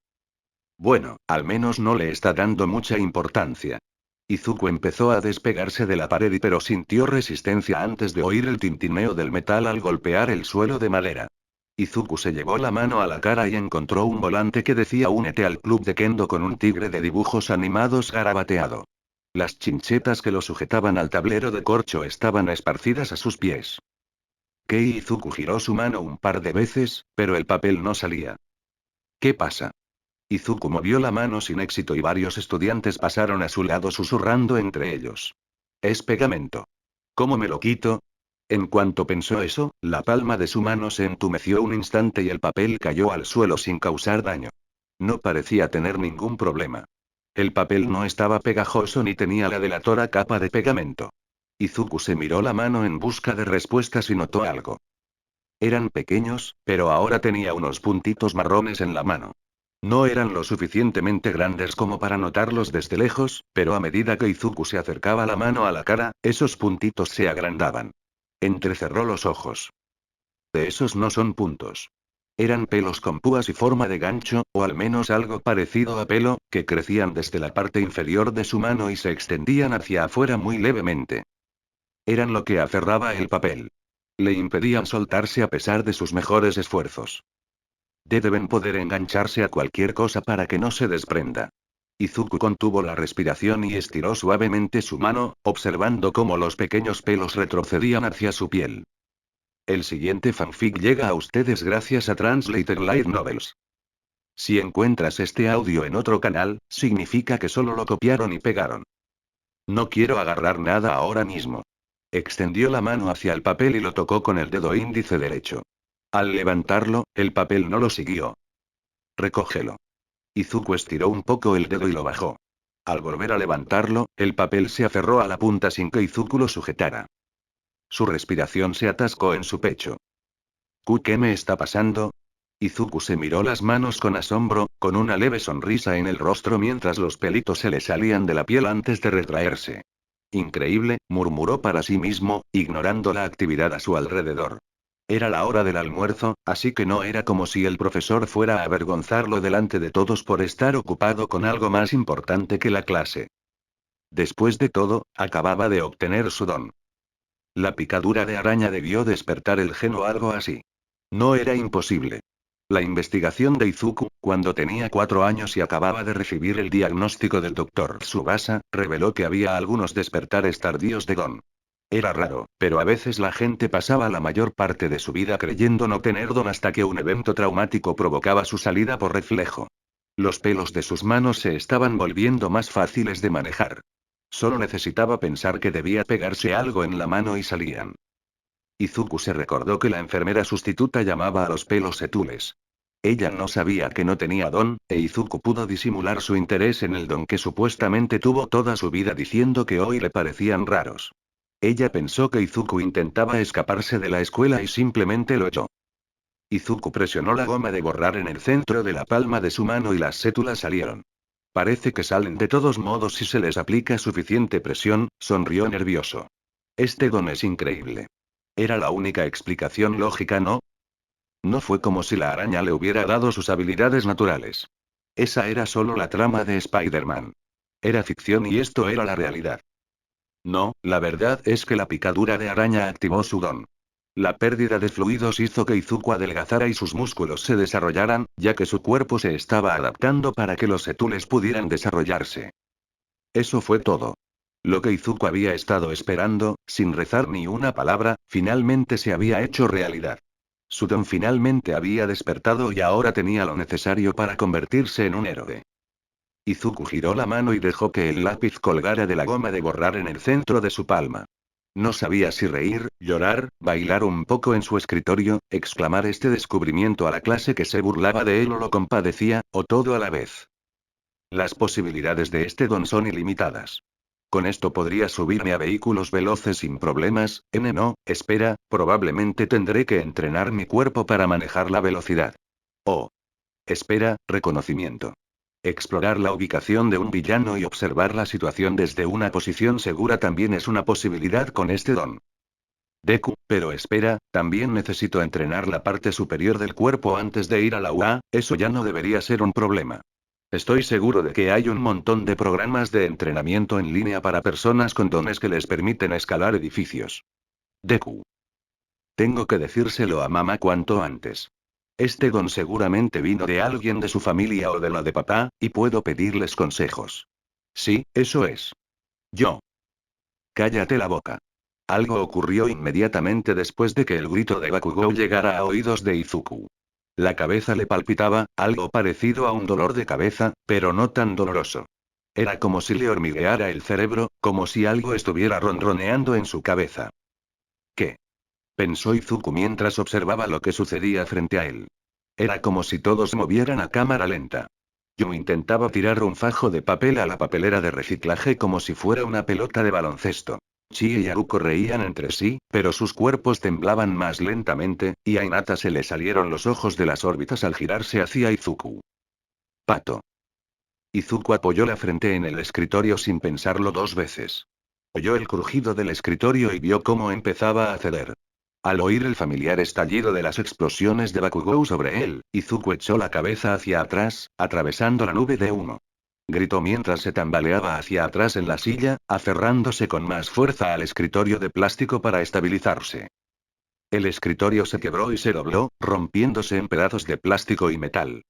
Bueno, al menos no le está dando mucha importancia. Izuku empezó a despegarse de la pared pero sintió resistencia antes de oír el tintineo del metal al golpear el suelo de madera. Izuku se llevó la mano a la cara y encontró un volante que decía únete al club de Kendo con un tigre de dibujos animados garabateado. Las chinchetas que lo sujetaban al tablero de corcho estaban esparcidas a sus pies. Kei Izuku giró su mano un par de veces, pero el papel no salía. ¿Qué pasa? Izuku movió la mano sin éxito y varios estudiantes pasaron a su lado susurrando entre ellos. Es pegamento. ¿Cómo me lo quito? En cuanto pensó eso, la palma de su mano se entumeció un instante y el papel cayó al suelo sin causar daño. No parecía tener ningún problema. El papel no estaba pegajoso ni tenía la delatora capa de pegamento. Izuku se miró la mano en busca de respuestas y notó algo. Eran pequeños, pero ahora tenía unos puntitos marrones en la mano. No eran lo suficientemente grandes como para notarlos desde lejos, pero a medida que Izuku se acercaba la mano a la cara, esos puntitos se agrandaban. Entrecerró los ojos. De esos no son puntos. Eran pelos con púas y forma de gancho, o al menos algo parecido a pelo, que crecían desde la parte inferior de su mano y se extendían hacia afuera muy levemente. Eran lo que aferraba el papel. Le impedían soltarse a pesar de sus mejores esfuerzos. Deben poder engancharse a cualquier cosa para que no se desprenda. Izuku contuvo la respiración y estiró suavemente su mano, observando cómo los pequeños pelos retrocedían hacia su piel. El siguiente fanfic llega a ustedes gracias a Translated Light Novels. Si encuentras este audio en otro canal, significa que solo lo copiaron y pegaron. No quiero agarrar nada ahora mismo. Extendió la mano hacia el papel y lo tocó con el dedo índice derecho. Al levantarlo, el papel no lo siguió. Recógelo. Izuku estiró un poco el dedo y lo bajó. Al volver a levantarlo, el papel se aferró a la punta sin que Izuku lo sujetara. Su respiración se atascó en su pecho. ¿Qué me está pasando? Izuku se miró las manos con asombro, con una leve sonrisa en el rostro mientras los pelitos se le salían de la piel antes de retraerse. Increíble, murmuró para sí mismo, ignorando la actividad a su alrededor. Era la hora del almuerzo, así que no era como si el profesor fuera a avergonzarlo delante de todos por estar ocupado con algo más importante que la clase. Después de todo, acababa de obtener su don. La picadura de araña debió despertar el gen o algo así. No era imposible. La investigación de Izuku, cuando tenía 4 años y acababa de recibir el diagnóstico del Dr. Tsubasa, reveló que había algunos despertares tardíos de don. Era raro, pero a veces la gente pasaba la mayor parte de su vida creyendo no tener don hasta que un evento traumático provocaba su salida por reflejo. Los pelos de sus manos se estaban volviendo más fáciles de manejar. Solo necesitaba pensar que debía pegarse algo en la mano y salían. Izuku se recordó que la enfermera sustituta llamaba a los pelos setules. Ella no sabía que no tenía don, e Izuku pudo disimular su interés en el don que supuestamente tuvo toda su vida diciendo que hoy le parecían raros. Ella pensó que Izuku intentaba escaparse de la escuela y simplemente lo oyó. Izuku presionó la goma de borrar en el centro de la palma de su mano y las sétulas salieron. Parece que salen de todos modos si se les aplica suficiente presión, sonrió nervioso. Este don es increíble. Era la única explicación lógica, ¿no? No fue como si la araña le hubiera dado sus habilidades naturales. Esa era solo la trama de Spider-Man. Era ficción y esto era la realidad. No, la verdad es que la picadura de araña activó su don. La pérdida de fluidos hizo que Izuku adelgazara y sus músculos se desarrollaran, ya que su cuerpo se estaba adaptando para que los setules pudieran desarrollarse. Eso fue todo. Lo que Izuku había estado esperando, sin rezar ni una palabra, finalmente se había hecho realidad. Su don finalmente había despertado y ahora tenía lo necesario para convertirse en un héroe. Izuku giró la mano y dejó que el lápiz colgara de la goma de borrar en el centro de su palma. No sabía si reír, llorar, bailar un poco en su escritorio, exclamar este descubrimiento a la clase que se burlaba de él o lo compadecía, o todo a la vez. Las posibilidades de este don son ilimitadas. Con esto podría subirme a vehículos veloces sin problemas. No, espera, probablemente tendré que entrenar mi cuerpo para manejar la velocidad. Oh. Espera, reconocimiento. Explorar la ubicación de un villano y observar la situación desde una posición segura también es una posibilidad con este don. Deku, pero espera, también necesito entrenar la parte superior del cuerpo antes de ir a la UA, eso ya no debería ser un problema. Estoy seguro de que hay un montón de programas de entrenamiento en línea para personas con dones que les permiten escalar edificios. Deku. Tengo que decírselo a mamá cuanto antes. Este don seguramente vino de alguien de su familia o de la de papá, y puedo pedirles consejos. Sí, eso es. Yo. Cállate la boca. Algo ocurrió inmediatamente después de que el grito de Bakugou llegara a oídos de Izuku. La cabeza le palpitaba, algo parecido a un dolor de cabeza, pero no tan doloroso. Era como si le hormigueara el cerebro, como si algo estuviera ronroneando en su cabeza. ¿Qué? Pensó Izuku mientras observaba lo que sucedía frente a él. Era como si todos movieran a cámara lenta. Yo intentaba tirar un fajo de papel a la papelera de reciclaje como si fuera una pelota de baloncesto. Chie y Haruko reían entre sí, pero sus cuerpos temblaban más lentamente, y a Hinata se le salieron los ojos de las órbitas al girarse hacia Izuku. Pato. Izuku apoyó la frente en el escritorio sin pensarlo 2 veces. Oyó el crujido del escritorio y vio cómo empezaba a ceder. Al oír el familiar estallido de las explosiones de Bakugou sobre él, Izuku echó la cabeza hacia atrás, atravesando la nube de humo. Gritó mientras se tambaleaba hacia atrás en la silla, aferrándose con más fuerza al escritorio de plástico para estabilizarse. El escritorio se quebró y se dobló, rompiéndose en pedazos de plástico y metal.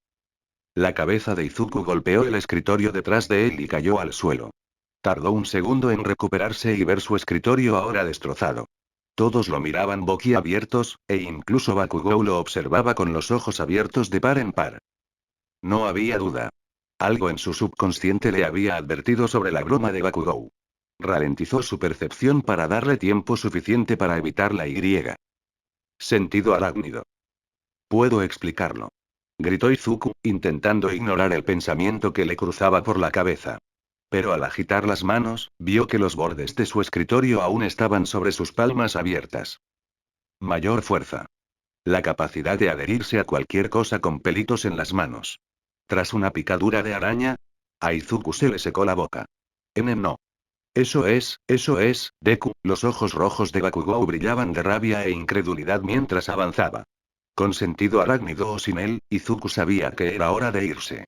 La cabeza de Izuku golpeó el escritorio detrás de él y cayó al suelo. Tardó un segundo en recuperarse y ver su escritorio ahora destrozado. Todos lo miraban boquiabiertos, e incluso Bakugou lo observaba con los ojos abiertos de par en par. No había duda. Algo en su subconsciente le había advertido sobre la broma de Bakugou. Ralentizó su percepción para darle tiempo suficiente para evitar la Y. Sentido arácnido. Puedo explicarlo. Gritó Izuku, intentando ignorar el pensamiento que le cruzaba por la cabeza. Pero al agitar las manos, vio que los bordes de su escritorio aún estaban sobre sus palmas abiertas. Mayor fuerza. La capacidad de adherirse a cualquier cosa con pelitos en las manos. Tras una picadura de araña, a Izuku se le secó la boca. No. Eso es, Deku. Los ojos rojos de Bakugou brillaban de rabia e incredulidad mientras avanzaba. Con sentido arácnido o sin él, Izuku sabía que era hora de irse.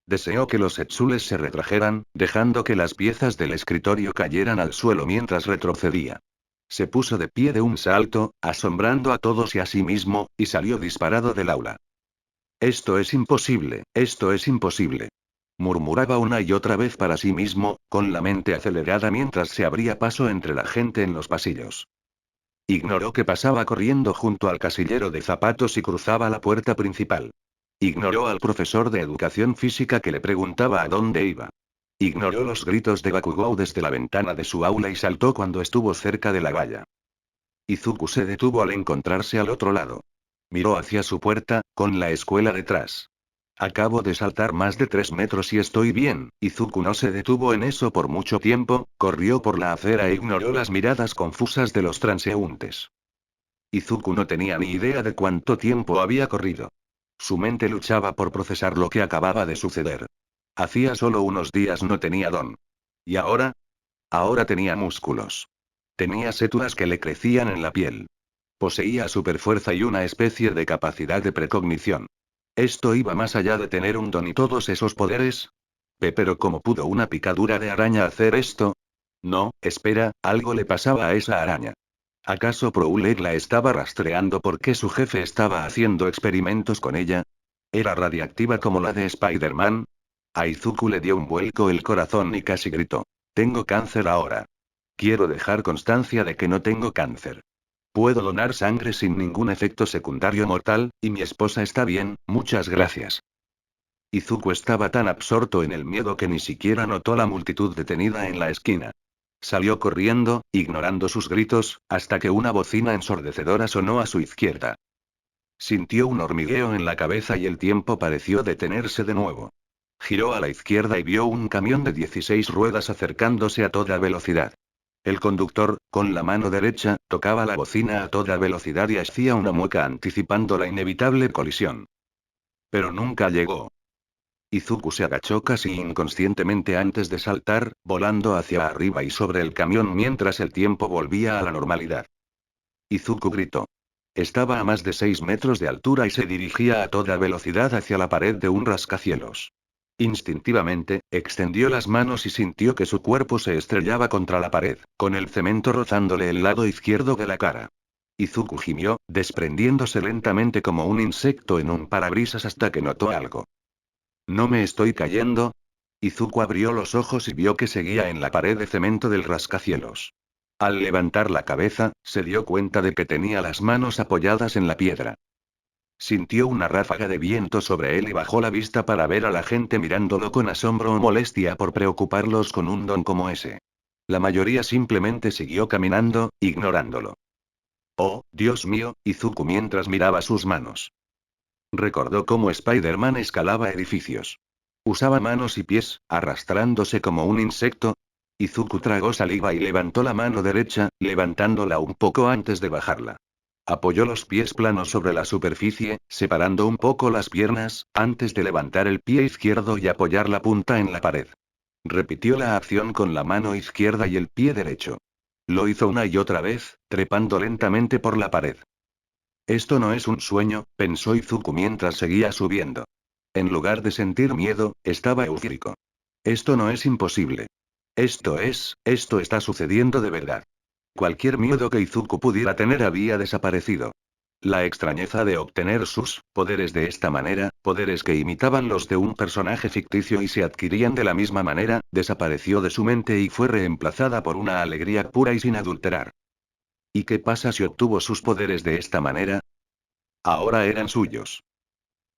Deseó que los Etsules se retrajeran, dejando que las piezas del escritorio cayeran al suelo mientras retrocedía. Se puso de pie de un salto, asombrando a todos y a sí mismo, y salió disparado del aula. Esto es imposible, esto es imposible. Murmuraba una y otra vez para sí mismo, con la mente acelerada mientras se abría paso entre la gente en los pasillos. Ignoró que pasaba corriendo junto al casillero de zapatos y cruzaba la puerta principal. Ignoró al profesor de educación física que le preguntaba a dónde iba. Ignoró los gritos de Bakugou desde la ventana de su aula y saltó cuando estuvo cerca de la valla. Izuku se detuvo al encontrarse al otro lado. Miró hacia su puerta, con la escuela detrás. Acabo de saltar más de 3 metros y estoy bien. Izuku no se detuvo en eso por mucho tiempo, corrió por la acera e ignoró las miradas confusas de los transeúntes. Izuku no tenía ni idea de cuánto tiempo había corrido. Su mente luchaba por procesar lo que acababa de suceder. Hacía solo unos días no tenía don. ¿Y ahora? Ahora tenía músculos. Tenía sétulas que le crecían en la piel. Poseía superfuerza y una especie de capacidad de precognición. ¿Esto iba más allá de tener un don y todos esos poderes? Pero ¿cómo pudo una picadura de araña hacer esto? No, espera, algo le pasaba a esa araña. ¿Acaso Prowler la estaba rastreando porque su jefe estaba haciendo experimentos con ella? ¿Era radiactiva como la de Spider-Man? A Izuku le dio un vuelco el corazón y casi gritó. Tengo cáncer ahora. Quiero dejar constancia de que no tengo cáncer. Puedo donar sangre sin ningún efecto secundario mortal, y mi esposa está bien, muchas gracias. Izuku estaba tan absorto en el miedo que ni siquiera notó la multitud detenida en la esquina. Salió corriendo, ignorando sus gritos, hasta que una bocina ensordecedora sonó a su izquierda. Sintió un hormigueo en la cabeza y el tiempo pareció detenerse de nuevo. Giró a la izquierda y vio un camión de 16 ruedas acercándose a toda velocidad. El conductor, con la mano derecha, tocaba la bocina a toda velocidad y hacía una mueca anticipando la inevitable colisión. Pero nunca llegó. Izuku se agachó casi inconscientemente antes de saltar, volando hacia arriba y sobre el camión mientras el tiempo volvía a la normalidad. Izuku gritó. Estaba a más de 6 metros de altura y se dirigía a toda velocidad hacia la pared de un rascacielos. Instintivamente, extendió las manos y sintió que su cuerpo se estrellaba contra la pared, con el cemento rozándole el lado izquierdo de la cara. Izuku gimió, desprendiéndose lentamente como un insecto en un parabrisas hasta que notó algo. ¿No me estoy cayendo? Izuku abrió los ojos y vio que seguía en la pared de cemento del rascacielos. Al levantar la cabeza, se dio cuenta de que tenía las manos apoyadas en la piedra. Sintió una ráfaga de viento sobre él y bajó la vista para ver a la gente mirándolo con asombro o molestia por preocuparlos con un don como ese. La mayoría simplemente siguió caminando, ignorándolo. Oh, Dios mío, Izuku mientras miraba sus manos. Recordó cómo Spider-Man escalaba edificios. Usaba manos y pies, arrastrándose como un insecto. Izuku tragó saliva y levantó la mano derecha, levantándola un poco antes de bajarla. Apoyó los pies planos sobre la superficie, separando un poco las piernas, antes de levantar el pie izquierdo y apoyar la punta en la pared. Repitió la acción con la mano izquierda y el pie derecho. Lo hizo una y otra vez, trepando lentamente por la pared. Esto no es un sueño, pensó Izuku mientras seguía subiendo. En lugar de sentir miedo, estaba eufórico. Esto no es imposible. Esto está sucediendo de verdad. Cualquier miedo que Izuku pudiera tener había desaparecido. La extrañeza de obtener sus poderes de esta manera, poderes que imitaban los de un personaje ficticio y se adquirían de la misma manera, desapareció de su mente y fue reemplazada por una alegría pura y sin adulterar. ¿Y qué pasa si obtuvo sus poderes de esta manera? Ahora eran suyos.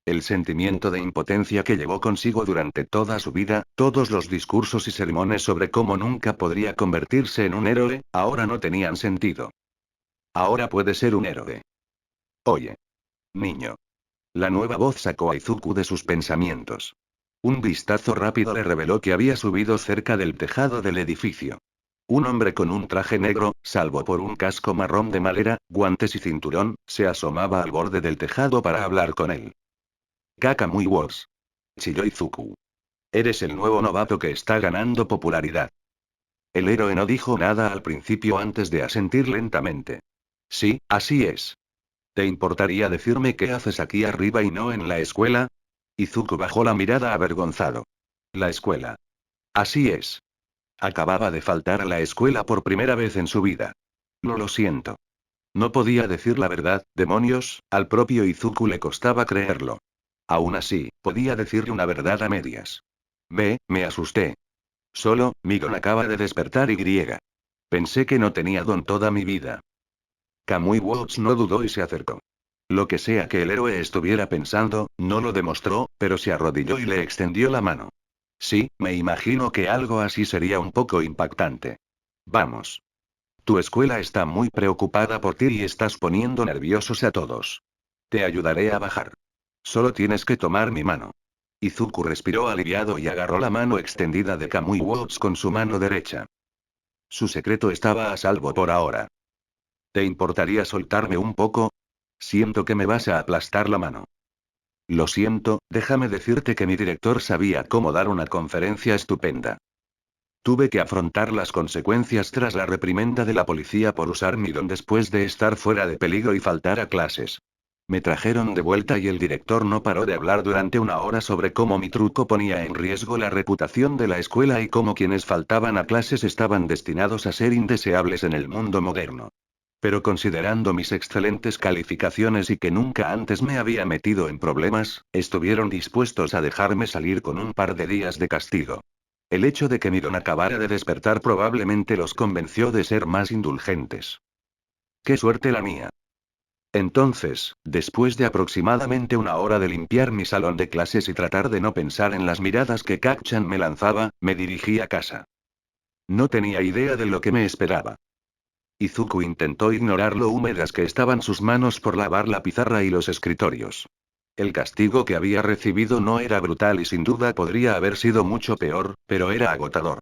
El sentimiento de impotencia que llevó consigo durante toda su vida, todos los discursos y sermones sobre cómo nunca podría convertirse en un héroe, ahora no tenían sentido. Ahora puede ser un héroe. Oye. Niño. La nueva voz sacó a Izuku de sus pensamientos. Un vistazo rápido le reveló que había subido cerca del tejado del edificio. Un hombre con un traje negro, salvo por un casco marrón de madera, guantes y cinturón, se asomaba al borde del tejado para hablar con él. Kakamui Wars. Chilló Izuku. Eres el nuevo novato que está ganando popularidad. El héroe no dijo nada al principio antes de asentir lentamente. Sí, así es. ¿Te importaría decirme qué haces aquí arriba y no en la escuela? Izuku bajó la mirada avergonzado. La escuela. Así es. Acababa de faltar a la escuela por primera vez en su vida. Lo siento. No podía decir la verdad, demonios, al propio Izuku le costaba creerlo. Aún así, podía decirle una verdad a medias. Me asusté. Solo, mi don acaba de despertar y. Pensé que no tenía don toda mi vida. Kamui Watts no dudó y se acercó. Lo que sea que el héroe estuviera pensando, no lo demostró, pero se arrodilló y le extendió la mano. Sí, me imagino que algo así sería un poco impactante. Vamos. Tu escuela está muy preocupada por ti y estás poniendo nerviosos a todos. Te ayudaré a bajar. Solo tienes que tomar mi mano. Izuku respiró aliviado y agarró la mano extendida de Kamui Watts con su mano derecha. Su secreto estaba a salvo por ahora. ¿Te importaría soltarme un poco? Siento que me vas a aplastar la mano. Lo siento, déjame decirte que mi director sabía cómo dar una conferencia estupenda. Tuve que afrontar las consecuencias tras la reprimenda de la policía por usar mi don después de estar fuera de peligro y faltar a clases. Me trajeron de vuelta y el director no paró de hablar durante una hora sobre cómo mi truco ponía en riesgo la reputación de la escuela y cómo quienes faltaban a clases estaban destinados a ser indeseables en el mundo moderno. Pero considerando mis excelentes calificaciones y que nunca antes me había metido en problemas, estuvieron dispuestos a dejarme salir con un par de días de castigo. El hecho de que mi don acabara de despertar probablemente los convenció de ser más indulgentes. ¡Qué suerte la mía! Entonces, después de aproximadamente una hora de limpiar mi salón de clases y tratar de no pensar en las miradas que Kak-chan me lanzaba, me dirigí a casa. No tenía idea de lo que me esperaba. Izuku intentó ignorar lo húmedas que estaban sus manos por lavar la pizarra y los escritorios. El castigo que había recibido no era brutal y sin duda podría haber sido mucho peor, pero era agotador.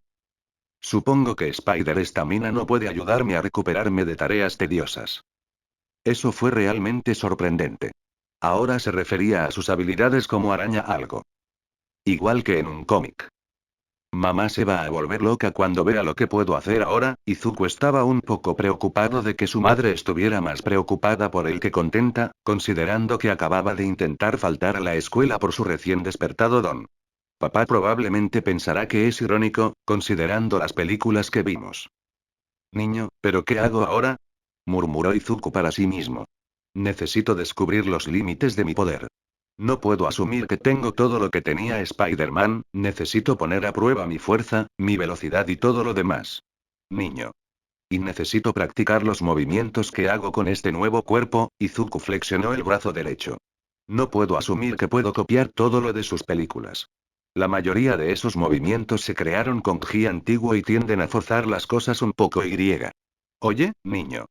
Supongo que Spider-Stamina no puede ayudarme a recuperarme de tareas tediosas. Eso fue realmente sorprendente. Ahora se refería a sus habilidades como araña algo. Igual que en un cómic. Mamá se va a volver loca cuando vea lo que puedo hacer ahora. Izuku estaba un poco preocupado de que su madre estuviera más preocupada por él que contenta, considerando que acababa de intentar faltar a la escuela por su recién despertado don. Papá probablemente pensará que es irónico, considerando las películas que vimos. Niño, ¿pero qué hago ahora? Murmuró Izuku para sí mismo. Necesito descubrir los límites de mi poder. No puedo asumir que tengo todo lo que tenía Spider-Man, necesito poner a prueba mi fuerza, mi velocidad y todo lo demás. Niño. Y necesito practicar los movimientos que hago con este nuevo cuerpo. Izuku flexionó el brazo derecho. No puedo asumir que puedo copiar todo lo de sus películas. La mayoría de esos movimientos se crearon con Gi antiguo y tienden a forzar las cosas un poco y. Oye, niño.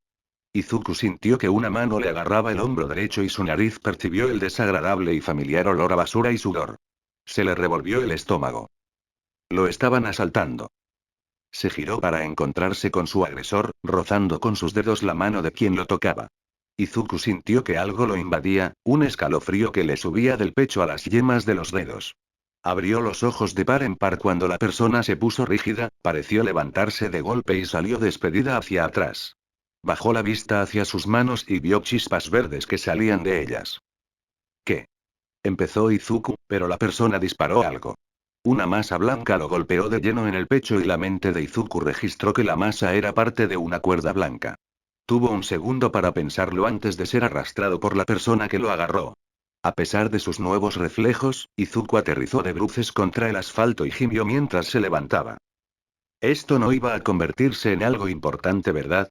Izuku sintió que una mano le agarraba el hombro derecho y su nariz percibió el desagradable y familiar olor a basura y sudor. Se le revolvió el estómago. Lo estaban asaltando. Se giró para encontrarse con su agresor, rozando con sus dedos la mano de quien lo tocaba. Izuku sintió que algo lo invadía, un escalofrío que le subía del pecho a las yemas de los dedos. Abrió los ojos de par en par cuando la persona se puso rígida, pareció levantarse de golpe y salió despedida hacia atrás. Bajó la vista hacia sus manos y vio chispas verdes que salían de ellas. ¿Qué? Empezó Izuku, pero la persona disparó algo. Una masa blanca lo golpeó de lleno en el pecho y la mente de Izuku registró que la masa era parte de una cuerda blanca. Tuvo un segundo para pensarlo antes de ser arrastrado por la persona que lo agarró. A pesar de sus nuevos reflejos, Izuku aterrizó de bruces contra el asfalto y gimió mientras se levantaba. Esto no iba a convertirse en algo importante, ¿verdad?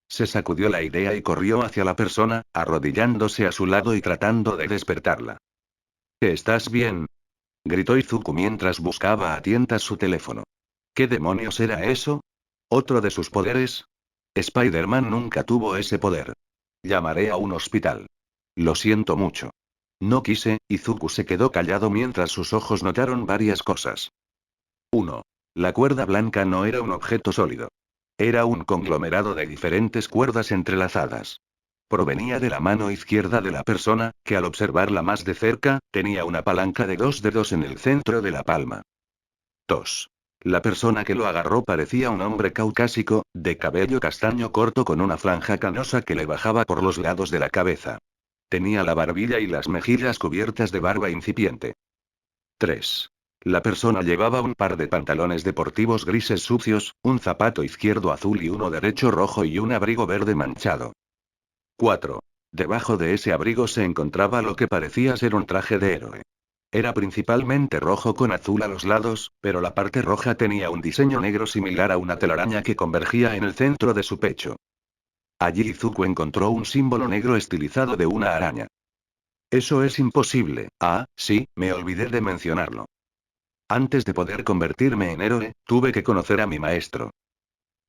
Se sacudió la idea y corrió hacia la persona, arrodillándose a su lado y tratando de despertarla. ¿Estás bien? Gritó Izuku mientras buscaba a tientas su teléfono. ¿Qué demonios era eso? ¿Otro de sus poderes? Spider-Man nunca tuvo ese poder. Llamaré a un hospital. Lo siento mucho. No quise. Izuku se quedó callado mientras sus ojos notaron varias cosas. 1. La cuerda blanca no era un objeto sólido. Era un conglomerado de diferentes cuerdas entrelazadas. Provenía de la mano izquierda de la persona, que al observarla más de cerca, tenía una palanca de 2 dedos en el centro de la palma. 2. La persona que lo agarró parecía un hombre caucásico, de cabello castaño corto con una franja canosa que le bajaba por los lados de la cabeza. Tenía la barbilla y las mejillas cubiertas de barba incipiente. 3. La persona llevaba un par de pantalones deportivos grises sucios, un zapato izquierdo azul y uno derecho rojo y un abrigo verde manchado. 4. Debajo de ese abrigo se encontraba lo que parecía ser un traje de héroe. Era principalmente rojo con azul a los lados, pero la parte roja tenía un diseño negro similar a una telaraña que convergía en el centro de su pecho. Allí Izuku encontró un símbolo negro estilizado de una araña. Eso es imposible. Ah, sí, me olvidé de mencionarlo. Antes de poder convertirme en héroe, tuve que conocer a mi maestro.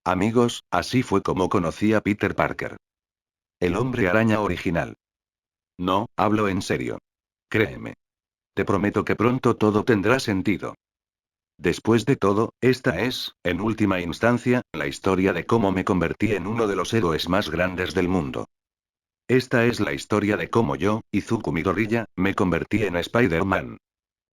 Amigos, así fue como conocí a Peter Parker. El hombre araña original. No, hablo en serio. Créeme. Te prometo que pronto todo tendrá sentido. Después de todo, esta es, en última instancia, la historia de cómo me convertí en uno de los héroes más grandes del mundo. Esta es la historia de cómo yo, Izuku Midoriya, me convertí en Spider-Man.